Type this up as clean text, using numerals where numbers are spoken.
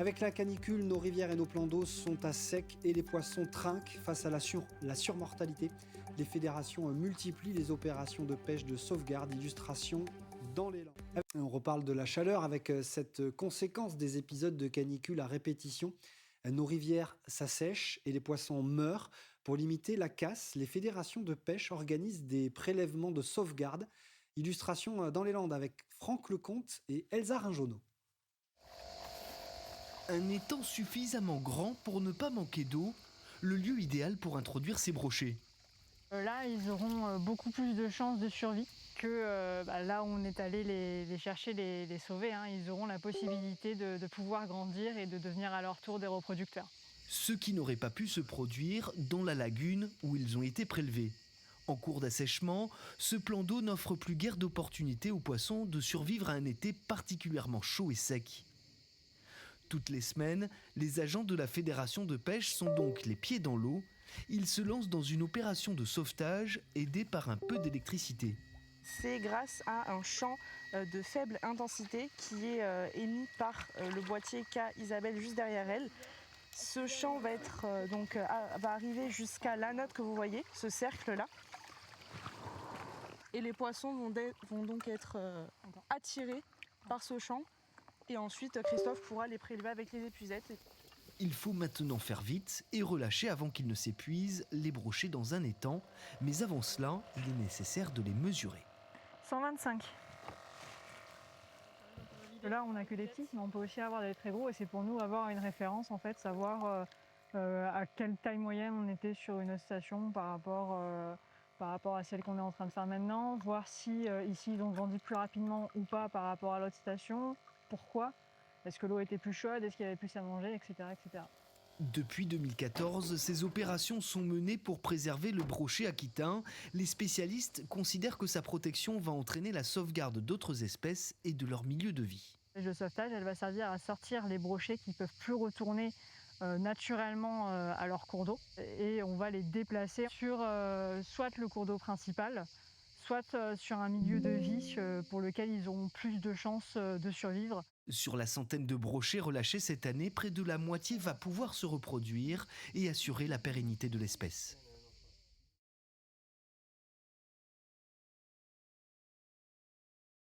Avec la canicule, nos rivières et nos plans d'eau sont à sec et les poissons trinquent face à la surmortalité. Les fédérations multiplient les opérations de pêche de sauvegarde, illustration dans les Landes. On reparle de la chaleur avec cette conséquence des épisodes de canicule à répétition. Nos rivières s'assèchent et les poissons meurent. Pour limiter la casse, les fédérations de pêche organisent des prélèvements de sauvegarde. Illustration dans les Landes avec Franck Lecomte et Elsa Rinjonneau. Un étang suffisamment grand pour ne pas manquer d'eau, le lieu idéal pour introduire ces brochets. Là, ils auront beaucoup plus de chances de survie que là où on est allé les chercher, les sauver. Ils auront la possibilité de pouvoir grandir et de devenir à leur tour des reproducteurs. Ce qui n'aurait pas pu se produire dans la lagune où ils ont été prélevés. En cours d'assèchement, ce plan d'eau n'offre plus guère d'opportunité aux poissons de survivre à un été particulièrement chaud et sec. Toutes les semaines, les agents de la fédération de pêche sont donc les pieds dans l'eau. Ils se lancent dans une opération de sauvetage aidée par un peu d'électricité. C'est grâce à un champ de faible intensité qui est émis par le boîtier qu'a Isabelle juste derrière elle. Ce champ va va arriver jusqu'à la note que vous voyez, ce cercle-là. Et les poissons vont donc être attirés par ce champ. Et ensuite, Christophe pourra les prélever avec les épuisettes. Il faut maintenant faire vite et relâcher avant qu'ils ne s'épuisent les brochets dans un étang. Mais avant cela, il est nécessaire de les mesurer. 125. Là, on n'a que des petits, mais on peut aussi avoir des très gros. Et c'est pour nous avoir une référence, en fait, savoir à quelle taille moyenne on était sur une autre station par rapport à celle qu'on est en train de faire maintenant. Voir si ici, ils ont grandi plus rapidement ou pas par rapport à l'autre station. Pourquoi ? Est-ce que l'eau était plus chaude ? Est-ce qu'il y avait plus à manger, etc., etc. Depuis 2014, ces opérations sont menées pour préserver le brochet aquitain. Les spécialistes considèrent que sa protection va entraîner la sauvegarde d'autres espèces et de leur milieu de vie. Le sauvetage, elle va servir à sortir les brochets qui ne peuvent plus retourner naturellement à leur cours d'eau. Et on va les déplacer sur soit le cours d'eau principal, soit sur un milieu de vie pour lequel ils auront plus de chances de survivre. Sur la centaine de brochets relâchés cette année, près de la moitié va pouvoir se reproduire et assurer la pérennité de l'espèce.